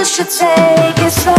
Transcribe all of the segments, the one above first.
should take it slow.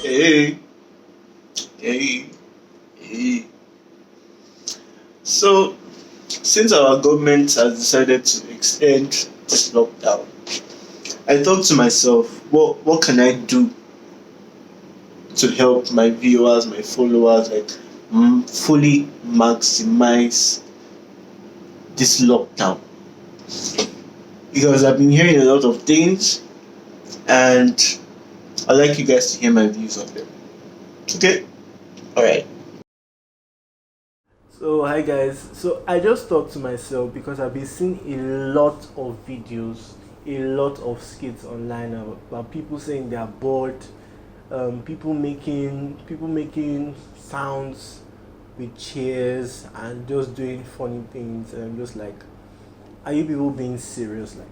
Hey, hey, hey. So, since our government has decided to extend this lockdown, I thought to myself, what can I do to help my viewers, my followers, like fully maximize this lockdown? Because I've been hearing a lot of things, and I'd like you guys to hear my views on them. Okay? Alright. So hi guys, so I just thought to myself, because I've been seeing a lot of videos, a lot of skits online about people saying they are bored, people making sounds with chairs and just doing funny things, and I'm just like, are you people being serious? Like,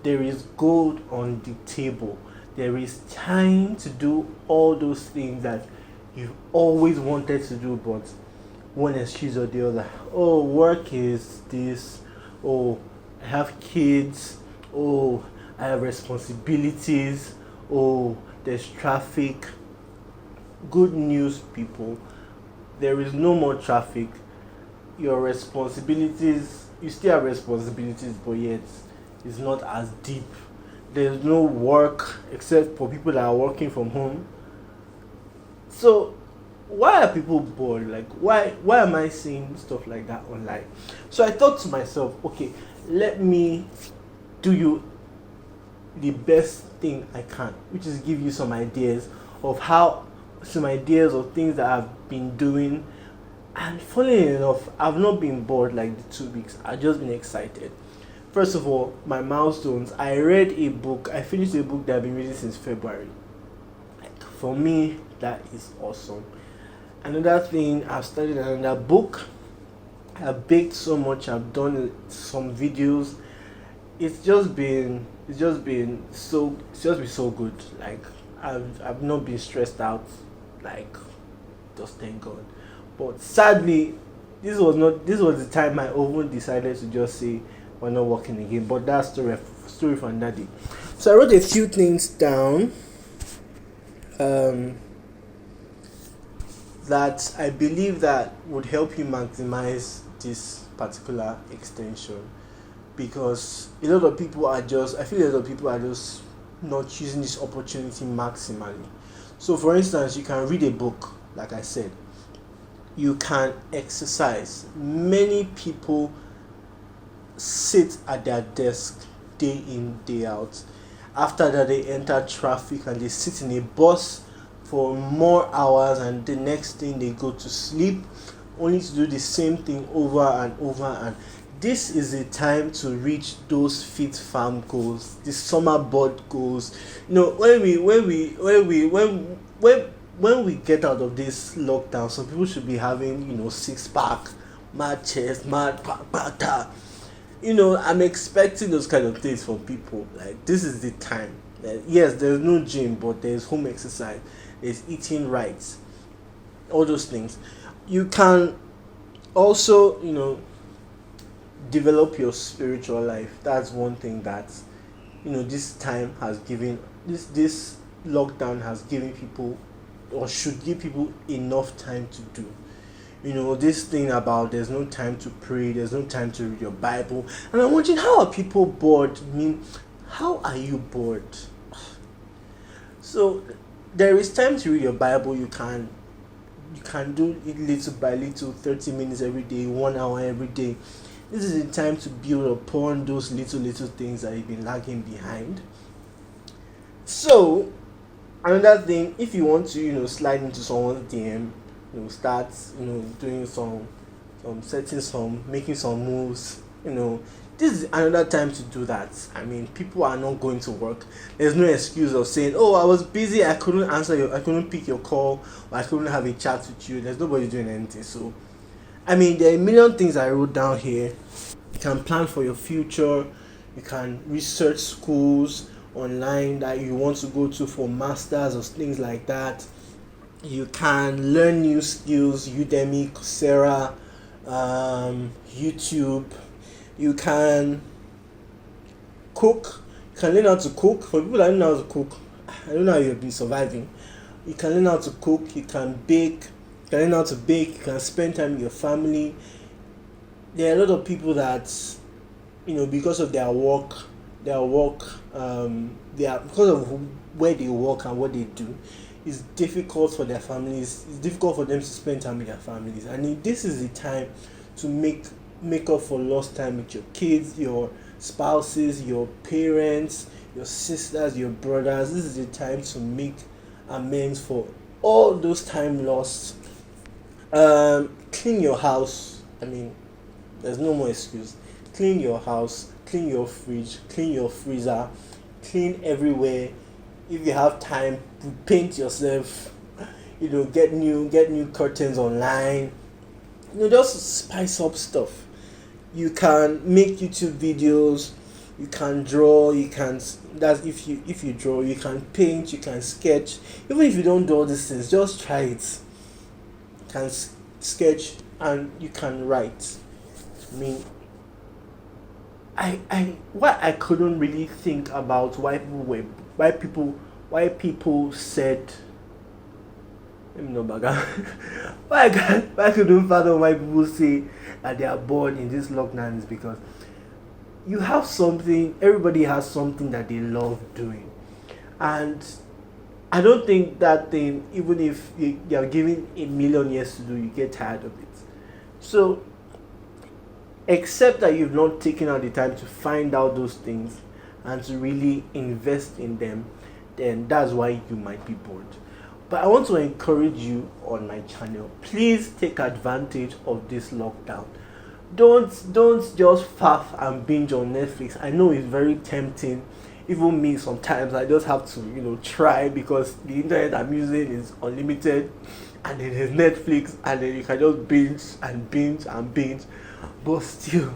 there is gold on the table. There is time to do all those things that you've always wanted to do, but one excuse or the other. Oh, work is this. Oh, I have kids. Oh, I have responsibilities. Oh, there's traffic. Good news, people. There is no more traffic. Your responsibilities, you still have responsibilities, but yet it's not as deep. There's no work except for people that are working from home. So why are people bored? Like, why am I seeing stuff like that online? So I thought to myself, okay, let me do you the best thing I can, which is give you some ideas of things that I've been doing. And funny enough, I've not been bored like the 2 weeks. I've just been excited. First of all, my milestones. I finished a book that I've been reading since February. Like, for me, that is awesome. Another thing, I've started another book. I've baked so much. I've done some videos. It's just been so good. Like, I've not been stressed out. Like, just thank God. But sadly, this was the time I even decided to just say we're not working again. But that's story for another day. So I wrote a few things down that I believe that would help you maximize this particular extension, because I feel a lot of people are just not using this opportunity maximally. So for instance, you can read a book, like I said. You can exercise. Many people sit at their desk day in, day out. After that, they enter traffic and they sit in a bus for more hours, and the next thing they go to sleep, only to do the same thing over and over. And this is a time to reach those fit farm goals, the summer board goals. When we get out of this lockdown, some people should be having, six pack, mad chest, mad back. I'm expecting those kind of things from people. Like, this is the time. Yes, there's no gym, but there's home exercise, there's eating right, all those things. You can also, develop your spiritual life. That's one thing that, this time has given, this lockdown has given people, or should give people, enough time to do. This thing about there's no time to pray, there's no time to read your Bible. And I'm wondering, how are people bored? How are you bored? So there is time to read your Bible. You can do it little by little, 30 minutes every day, 1 hour every day. This is the time to build upon those little things that you've been lagging behind. So another thing, if you want to, slide into someone's DM, start, doing making some moves, this is another time to do that. People are not going to work. There's no excuse of saying, oh, I was busy, I couldn't pick your call, or I couldn't have a chat with you. There's nobody doing anything. So there are a million things I wrote down here. You can plan for your future. You can research schools online that you want to go to for masters or things like that. You can learn new skills, Udemy, Coursera, YouTube. You can cook. You can learn how to cook. For people that don't know how to cook, I don't know how you've been surviving. You can learn how to cook. You can bake. You can learn how to bake. You can spend time with your family. There are a lot of people that, because of their work, because of where they work and what they do, it's difficult for their families. It's difficult for them to spend time with their families. And this is the time to make up for lost time with your kids, your spouses, your parents, your sisters, your brothers. This is the time to make amends for all those time lost. Clean your house. There's no more excuse. Clean your house, clean your fridge, clean your freezer, clean everywhere. If you have time, paint yourself. Get new curtains online. Just spice up stuff. You can make YouTube videos. You can draw. That's if you draw. You can paint. You can sketch. Even if you don't do all these things, just try it. You can sketch and you can write. I couldn't really think about why people said, let me know back. why I couldn't fathom why people say that they are bored in this lockdown is because everybody has something that they love doing, and I don't think that thing, even if you're given a million years to do, you get tired of it. So except that you've not taken out the time to find out those things and to really invest in them, then that's why you might be bored. But I want to encourage you on my channel, please take advantage of this lockdown. Don't just faff and binge on Netflix. I know it's very tempting. Even me, sometimes I just have to try, because the internet I'm using is unlimited, and then there's Netflix, and then you can just binge. But still,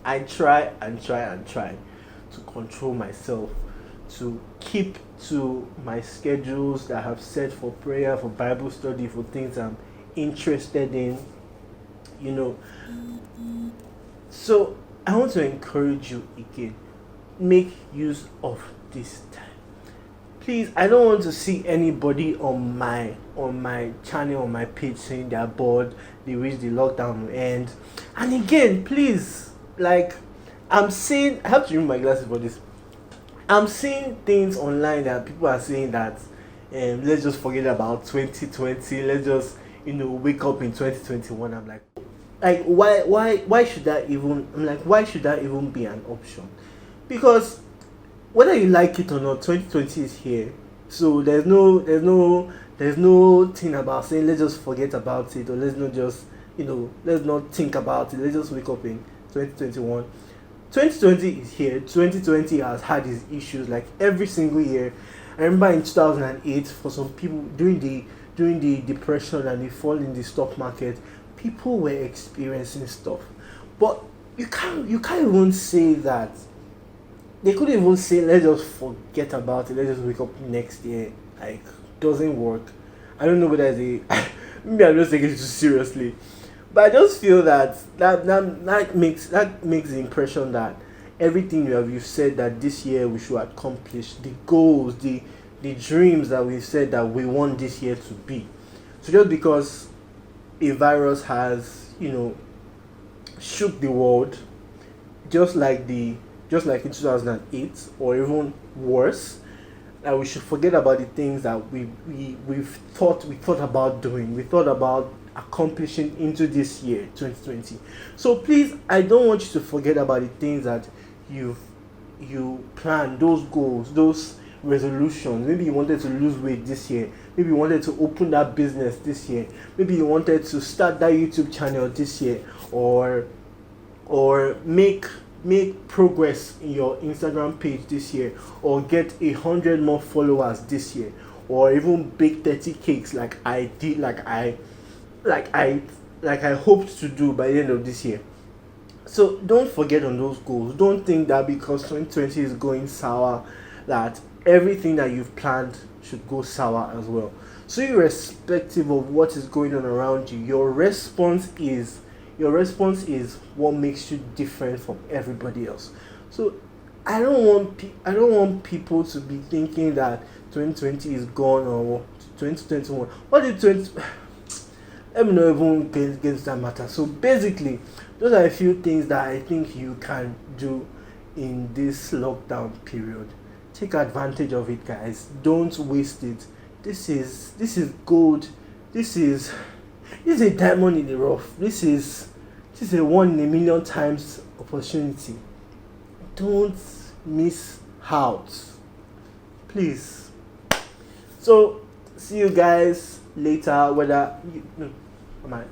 I try to control myself, to keep to my schedules that I have set for prayer, for Bible study, for things I'm interested in, So I want to encourage you again, make use of this time. Please, I don't want to see anybody on my channel, on my page, saying they're bored, they wish the lockdown will end. And again, please, I have to remove my glasses for this. I'm seeing things online that people are saying that let's just forget about 2020, let's just wake up in 2021. I'm like why should that even be an option? Because whether you like it or not, 2020 is here. So there's no thing about saying let's just forget about it, or let's not just, let's not think about it. Let's just wake up in 2021. 2020 is here. 2020 has had its issues like every single year. I remember in 2008, for some people during the depression and the fall in the stock market, people were experiencing stuff. But you can't even say that. They couldn't even say let's just forget about it. Let's just wake up next year. Like, doesn't work. I don't know whether they maybe I'm just taking it too seriously. But I just feel that makes the impression that everything you've said that this year we should accomplish, the goals, the dreams that we've said that we want this year to be. So just because a virus has, shook the world, just like in 2008, or even worse, that we should forget about the things that we've thought about doing, we thought about accomplishing into this year 2020. So please, I don't want you to forget about the things that you planned, those goals, those resolutions. Maybe you wanted to lose weight this year, maybe you wanted to open that business this year, maybe you wanted to start that YouTube channel this year, or make progress in your Instagram page this year, or get 100 more followers this year, or even bake 30 cakes like I did, like I hoped to do by the end of this year. So don't forget on those goals. Don't think that because 2020 is going sour, that everything that you've planned should go sour as well. So irrespective of what is going on around you, your response is what makes you different from everybody else. So I don't want people to be thinking that 2020 is gone, or 2021. What did 20? Let me not even get against that matter. So basically, those are a few things that I think you can do in this lockdown period. Take advantage of it, guys. Don't waste it. This is gold. This is a diamond in the rough. This is a 1 in a million times opportunity. Don't miss out, please. So see you guys later. Whether you, no, am I?